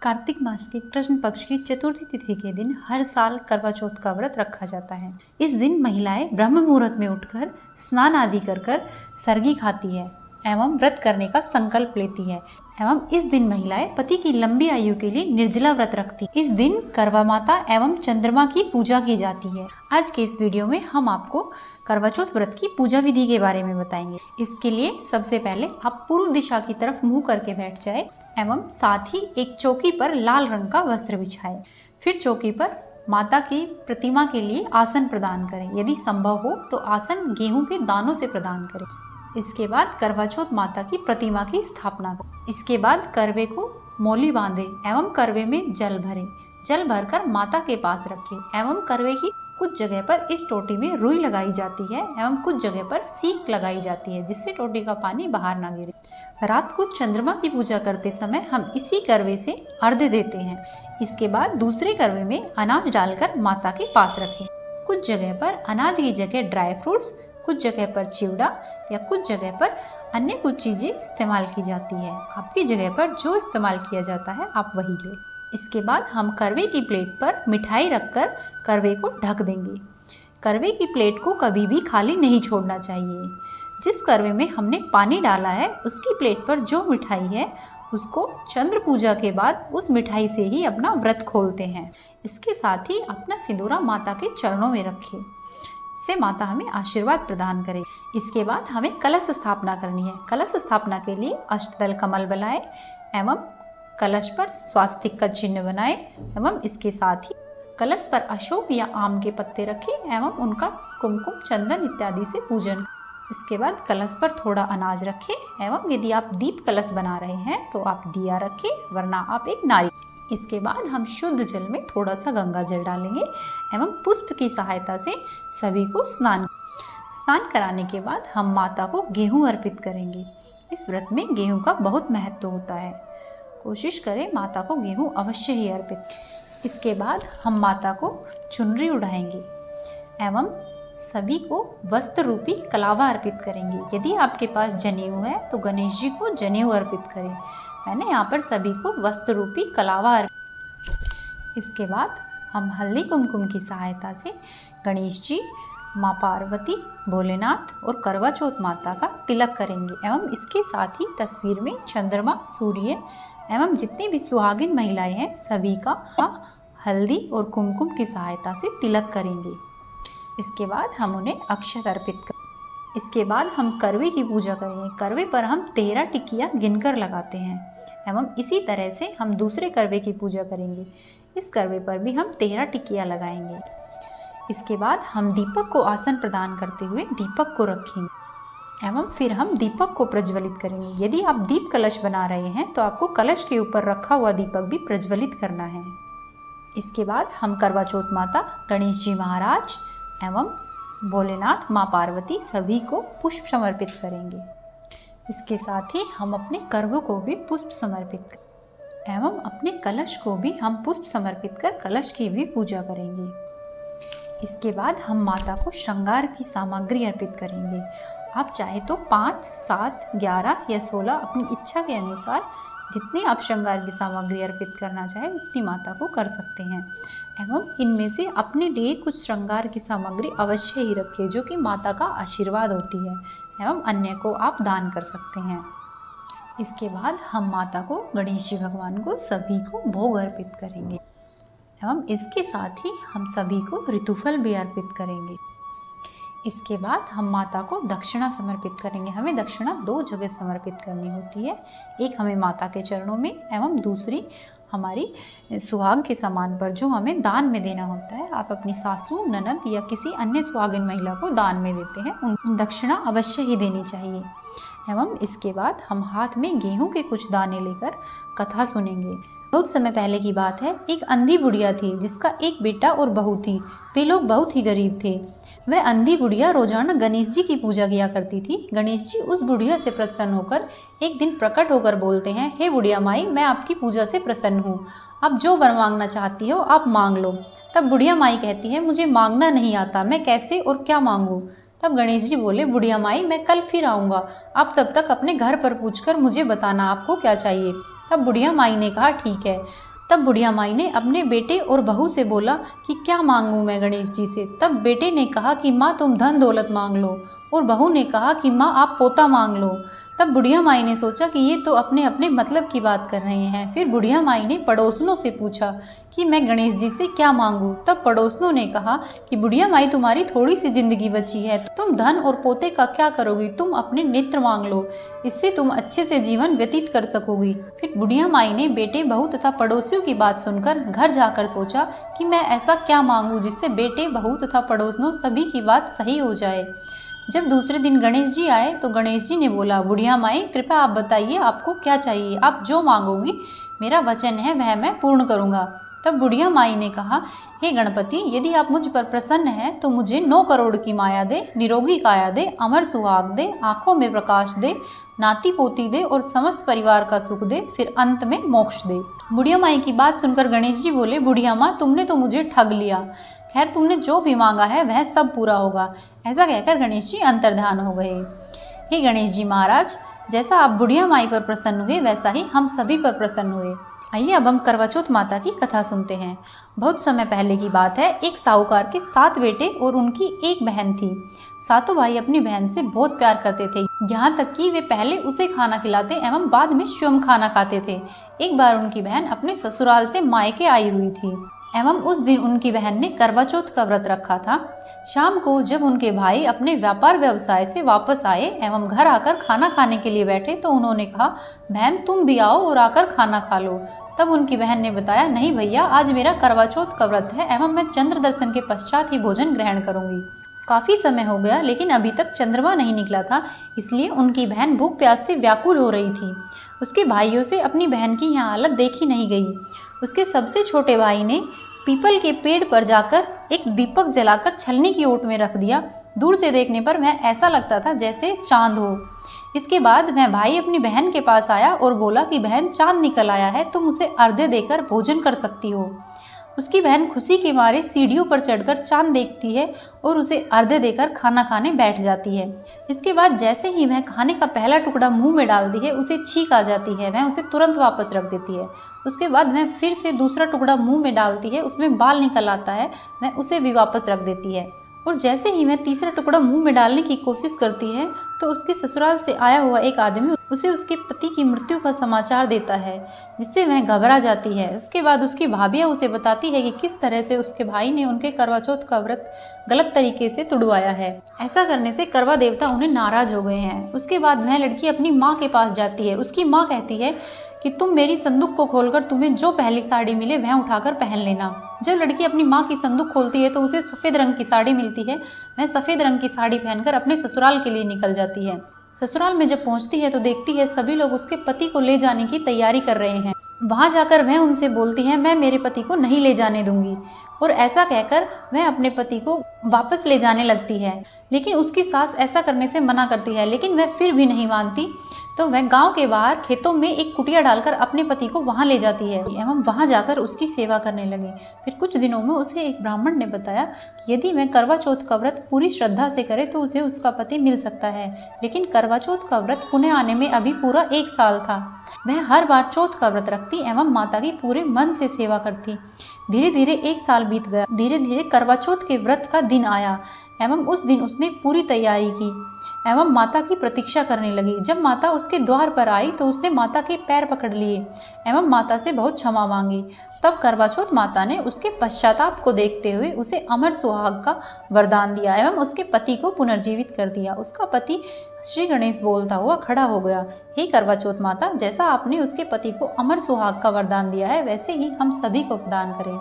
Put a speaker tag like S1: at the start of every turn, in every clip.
S1: कार्तिक मास के कृष्ण पक्ष की चतुर्थी तिथि के दिन हर साल करवा चौथ का व्रत रखा जाता है। इस दिन महिलाएं ब्रह्म मुहूर्त में उठकर स्नान आदि कर सरगी खाती है एवं व्रत करने का संकल्प लेती है एवं इस दिन महिलाएं पति की लंबी आयु के लिए निर्जला व्रत रखती है। इस दिन करवा माता एवं चंद्रमा की पूजा की जाती है। आज के इस वीडियो में हम आपको करवा चौथ व्रत की पूजा विधि के बारे में बताएंगे। इसके लिए सबसे पहले आप पूर्व दिशा की तरफ मुंह करके बैठ जाए एवं साथ ही एक चौकी पर लाल रंग का वस्त्र बिछाएं। फिर चौकी पर माता की प्रतिमा के लिए आसन प्रदान करें। यदि संभव हो तो आसन गेहूं के दानों से प्रदान करें। इसके बाद करवा चौथ माता की प्रतिमा की स्थापना करें। इसके बाद करवे को मौली बांधे एवं करवे में जल भरें। जल भरकर माता के पास रखें एवं करवे की कुछ जगह पर इस टोटी में रुई लगाई जाती है एवं कुछ जगह पर सीख लगाई जाती है, जिससे टोटी का पानी बाहर ना गिरे। रात को चंद्रमा की पूजा करते समय हम इसी करवे से अर्घ्य देते हैं। इसके बाद दूसरे करवे में अनाज डालकर माता के पास रखें। कुछ जगह पर अनाज की जगह ड्राई फ्रूट्स, कुछ जगह पर चिवड़ा या कुछ जगह पर अन्य कुछ चीजें इस्तेमाल की जाती है। आपकी जगह पर जो इस्तेमाल किया जाता है आप वही लें। इसके बाद हम करवे की प्लेट पर मिठाई रखकर करवे को ढक देंगे। करवे की प्लेट को कभी भी खाली नहीं छोड़ना चाहिए। जिस करवे में हमने पानी डाला है उसकी प्लेट पर जो मिठाई है उसको चंद्र पूजा के बाद उस मिठाई से ही अपना व्रत खोलते हैं। इसके साथ ही अपना सिंदूरा माता के चरणों में रखें। इससे माता हमें आशीर्वाद प्रदान करे। इसके बाद हमें कलश स्थापना करनी है। कलश स्थापना के लिए अष्टदल कमल बनाएं एवं कलश पर स्वास्तिक का चिन्ह बनाएं एवं इसके साथ ही कलश पर अशोक या आम के पत्ते रखें एवं उनका कुमकुम, चंदन इत्यादि से पूजन। इसके बाद कलश पर थोड़ा अनाज रखें एवं यदि आप दीप कलश बना रहे हैं तो आप दिया रखें, वरना आप एक नारियल। इसके बाद हम शुद्ध जल में थोड़ा सा गंगा जल डालेंगे एवं पुष्प की सहायता से सभी को स्नान कराने के बाद हम माता को गेहूं अर्पित करेंगे। इस व्रत में गेहूं का बहुत महत्व होता है। कोशिश करें माता को गेहूं अवश्य ही अर्पित। इसके बाद हम माता को चुनरी उड़ाएंगे एवं सभी को वस्त्र रूपी कलावा अर्पित करेंगे। यदि आपके पास जनेऊ है तो गणेश जी को जनेऊ अर्पित करें। मैंने यहाँ पर सभी को वस्त्र रूपी कलावा अर्पित। इसके बाद हम हल्दी कुमकुम की सहायता से गणेश जी, माँ पार्वती, भोलेनाथ और करवा चौथ माता का तिलक करेंगे एवं इसके साथ ही तस्वीर में चंद्रमा, सूर्य एवं जितनी भी सुहागिन महिलाएं हैं सभी का हल्दी और कुमकुम की सहायता से तिलक करेंगे। इसके बाद हम उन्हें अक्षत अर्पित करें। इसके बाद हम करवे की पूजा करेंगे। करवे पर हम 13 टिकिया गिनकर लगाते हैं एवं इसी तरह से हम दूसरे करवे की पूजा करेंगे। इस करवे पर भी हम 13 टिकिया लगाएंगे। इसके बाद हम दीपक को आसन प्रदान करते हुए दीपक को रखेंगे एवं फिर हम दीपक को प्रज्वलित करेंगे। यदि आप दीप कलश बना रहे हैं तो आपको कलश के ऊपर रखा हुआ दीपक भी प्रज्वलित करना है। इसके बाद हम करवा चौथ माता, गणेश जी महाराज एवं भोलेनाथ, माँ पार्वती सभी को पुष्प समर्पित करेंगे। इसके साथ ही हम अपने करवों को भी पुष्प समर्पित करें एवं अपने कलश को भी हम पुष्प समर्पित कर कलश की भी पूजा करेंगे। इसके बाद हम माता को श्रृंगार की सामग्री अर्पित करेंगे। आप चाहे तो 5, 7, 11 या 16 अपनी इच्छा के अनुसार जितनी आप श्रृंगार की सामग्री अर्पित करना चाहे उतनी माता को कर सकते हैं एवं इनमें से अपने लिए कुछ श्रृंगार की सामग्री अवश्य ही रखें जो कि माता का आशीर्वाद होती है एवं अन्य को आप दान कर सकते हैं। इसके बाद हम माता को, गणेश जी भगवान को सभी को भोग अर्पित करेंगे एवं इसके साथ ही हम सभी को ऋतुफल भी अर्पित करेंगे। इसके बाद हम माता को दक्षिणा समर्पित करेंगे। हमें दक्षिणा 2 जगह समर्पित करनी होती है। एक हमें माता के चरणों में एवं दूसरी हमारी सुहाग के सामान पर जो हमें दान में देना होता है। आप अपनी सासू, ननद या किसी अन्य सुहागिन महिला को दान में देते हैं, उन दक्षिणा अवश्य ही देनी चाहिए। एवं इसके बाद हम हाथ में गेहूं के कुछ दाने लेकर कथा सुनेंगे। बहुत समय पहले की बात है। एक अंधी बुढ़िया थी जिसका एक बेटा और बहू थी। वे लोग बहुत ही गरीब थे। वह अंधी बुढ़िया रोजाना गणेश जी की पूजा किया करती थी। गणेश जी उस बुढ़िया से प्रसन्न होकर एक दिन प्रकट होकर बोलते हैं, हे बुढ़िया माई, मैं आपकी पूजा से प्रसन्न हूँ। आप जो वर मांगना चाहती हो आप मांग लो। तब बुढ़िया माई कहती है, मुझे मांगना नहीं आता, मैं कैसे और क्या मांगूँ। तब गणेश जी बोले, बुढ़िया माई मैं कल फिर आऊँगा, आप तब तक अपने घर पर पूछकर मुझे बताना आपको क्या चाहिए। तब बुढ़िया माई ने कहा ठीक है। तब बुढ़िया माई ने अपने बेटे और बहू से बोला कि क्या मांगूं मैं गणेश जी से। तब बेटे ने कहा कि माँ तुम धन दौलत मांग लो, और बहू ने कहा कि माँ आप पोता मांग लो। तब बुढ़िया माई ने सोचा कि ये तो अपने अपने मतलब की बात कर रहे हैं। फिर बुढ़िया माई ने पड़ोसनों से पूछा कि मैं गणेश जी से क्या मांगूं। तब पड़ोसनों ने कहा कि बुढ़िया माई तुम्हारी थोड़ी सी जिंदगी बची है, तुम धन और पोते का क्या करोगी, तुम अपने नेत्र मांग लो, इससे तुम अच्छे से जीवन व्यतीत कर सकोगी। फिर बुढ़िया माई ने बेटे बहू तथा पड़ोसियों की बात सुनकर घर जाकर सोचा कि मैं ऐसा क्या मांगू जिससे बेटे बहू तथा पड़ोसनों सभी की बात सही हो जाए। जब दूसरे दिन गणेश जी आए तो गणेश जी ने बोला, बुढ़िया माई कृपया आप बताइए आपको क्या चाहिए, आप जो मांगोगी मेरा वचन है वह मैं पूर्ण करूँगा। तब बुढ़िया माई ने कहा, हे गणपति, यदि आप मुझ पर प्रसन्न हैं तो मुझे 9 करोड़ की माया दे, निरोगी काया दे, अमर सुहाग दे, आंखों में प्रकाश दे, नाती पोती दे और समस्त परिवार का सुख दे, फिर अंत में मोक्ष दे। बुढ़िया माई की बात सुनकर गणेश जी बोले, बुढ़िया माँ तुमने तो मुझे ठग लिया, खैर तुमने जो भी मांगा है वह सब पूरा होगा। ऐसा कहकर गणेश जी अंतर्ध्यान हो गए। हे गणेश जी महाराज, जैसा आप बुढ़िया माई पर प्रसन्न हुए वैसा ही हम सभी पर प्रसन्न हुए। आइए अब हम करवा चौथ माता की कथा सुनते हैं। बहुत समय पहले की बात है, एक साहूकार के 7 बेटे और उनकी एक बहन थी। सातों भाई अपनी बहन से बहुत प्यार करते थे, यहाँ तक कि वे पहले उसे खाना खिलाते एवं बाद में स्वयं खाना खाते थे। एक बार उनकी बहन अपने ससुराल से मायके आई हुई थी एवं उस दिन उनकी बहन ने करवा चौथ का व्रत रखा था। शाम को जब उनके भाई अपने व्यापार व्यवसाय से वापस आए एवं घर आकर खाना खाने के लिए बैठे तो उन्होंने कहा, बहन तुम भी आओ और आकर खाना खा लो। तब उनकी बहन ने बताया, नहीं भैया, आज मेरा करवा चौथ का व्रत है एवं मैं चंद्र दर्शन के पश्चात ही भोजन ग्रहण करूंगी। काफी समय हो गया लेकिन अभी तक चंद्रमा नहीं निकला था, इसलिए उनकी बहन भूख प्यास से व्याकुल हो रही थी। उसके भाइयों से अपनी बहन की यह हालत देखी नहीं गई। उसके सबसे छोटे भाई ने पीपल के पेड़ पर जाकर एक दीपक जलाकर छलनी की ओट में रख दिया। दूर से देखने पर वह ऐसा लगता था जैसे चांद हो। इसके बाद वह भाई अपनी बहन के पास आया और बोला कि बहन, चांद निकल आया है, तुम उसे अर्घ्य देकर भोजन कर सकती हो। उसकी बहन खुशी के मारे सीढ़ियों पर चढ़कर चांद देखती है और उसे अर्घ्य देकर खाना खाने बैठ जाती है। इसके बाद जैसे ही वह खाने का पहला टुकड़ा मुंह में डालती है उसे छींक आ जाती है, वह उसे तुरंत वापस रख देती है। उसके बाद वह फिर से दूसरा टुकड़ा मुंह में डालती है, उसमें बाल निकल आता है, वह उसे भी वापस रख देती है। और जैसे ही वह तीसरा टुकड़ा मुंह में डालने की कोशिश करती है तो उसके ससुराल से आया हुआ एक आदमी उसे उसके पति की मृत्यु का समाचार देता है, जिससे वह घबरा जाती है। उसके बाद उसकी भाभियाँ उसे बताती है कि किस तरह से उसके भाई ने उनके करवा चौथ का व्रत गलत तरीके से तुड़वाया है। ऐसा करने से करवा देवता उन्हें नाराज हो गए हैं। उसके बाद वह लड़की अपनी माँ के पास जाती है। उसकी माँ कहती है कि तुम मेरी संदूक को खोलकर तुम्हें जो पहली साड़ी मिले वह उठाकर पहन लेना। जब लड़की अपनी माँ की संदूक खोलती है तो उसे सफ़ेद रंग की साड़ी मिलती है। वह सफ़ेद रंग की साड़ी पहनकर अपने ससुराल के लिए निकल जाती है। ससुराल में जब पहुंचती है तो देखती है सभी लोग उसके पति को ले जाने की तैयारी कर रहे हैं। वहां जाकर वह उनसे बोलती है, मैं मेरे पति को नहीं ले जाने दूंगी, और ऐसा कहकर वह अपने पति को वापस ले जाने लगती है। लेकिन उसकी सास ऐसा करने से मना करती है, लेकिन वह फिर भी नहीं मानती। तो वह गांव के बाहर खेतों में एक कुटिया डालकर अपने पति को वहां ले जाती है एवं वहां जाकर उसकी सेवा करने लगी। फिर कुछ दिनों में उसे एक ब्राह्मण ने बताया कि यदि वह करवा चौथ का व्रत पूरी श्रद्धा से करे तो उसे उसका पति मिल सकता है। लेकिन करवा चौथ का व्रत पुणे आने में अभी पूरा 1 साल था। वह हर बार चौथ का व्रत रखती एवं माता की पूरे मन से सेवा करती। धीरे धीरे 1 साल बीत गया। धीरे धीरे करवा चौथ के व्रत का दिन आया एवं उस दिन उसने पूरी तैयारी की एवं माता की प्रतीक्षा करने लगी। जब माता उसके द्वार पर आई तो उसने माता के पैर पकड़ लिए एवं माता से बहुत क्षमा मांगी। तब करवा चौथ माता ने उसके पश्चाताप को देखते हुए उसे अमर सुहाग का वरदान दिया एवं उसके पति को पुनर्जीवित कर दिया। उसका पति श्री गणेश बोलता हुआ खड़ा हो गया, हे करवा चौथ माता, जैसा आपने उसके पति को अमर सुहाग का वरदान दिया है वैसे ही हम सभी को प्रदान करें।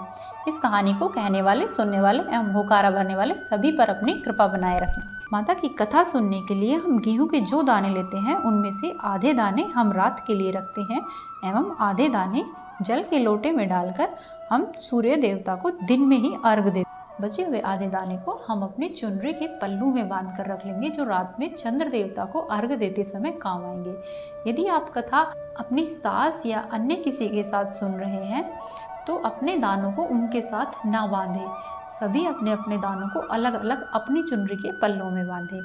S1: इस कहानी को कहने वाले, सुनने वाले एवं होकारा भरने वाले सभी पर अपनी कृपा बनाए रखना। माता की कथा सुनने के लिए हम गेहूं के जो दाने लेते हैं उनमें से आधे दाने हम रात के लिए रखते हैं एवं आधे दाने जल के लोटे में डालकर हम सूर्य देवता को दिन में ही अर्घ देते हैं। बचे हुए आधे दाने को हम अपने चुनरी के पल्लू में बांध कर रख लेंगे, जो रात में चंद्र देवता को अर्घ देते समय काम आएंगे। यदि आप कथा अपनी सास या अन्य किसी के साथ सुन रहे हैं तो अपने दानों को उनके साथ ना बांधें। सभी अपने अपने दानों को अलग अलग अपनी चुनरी के पल्लों में बांधें।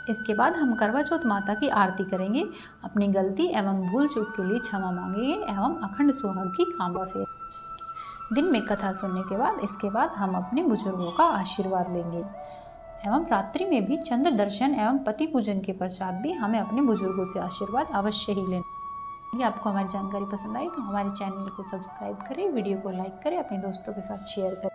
S1: इसके बाद हम करवा चौथ माता की आरती करेंगे, अपनी गलती एवं भूल चूक के लिए क्षमा मांगेंगे एवं अखंड सुहाग की कामना फेर। दिन में कथा सुनने के बाद इसके बाद हम अपने बुजुर्गों का आशीर्वाद लेंगे एवं रात्रि में भी चंद्र दर्शन एवं पति पूजन के पश्चात भी हमें अपने बुजुर्गों से आशीर्वाद अवश्य ही लेना। यदि आपको हमारी जानकारी पसंद आई तो हमारे चैनल को सब्सक्राइब करें, वीडियो को लाइक करें, अपने दोस्तों के साथ शेयर करें।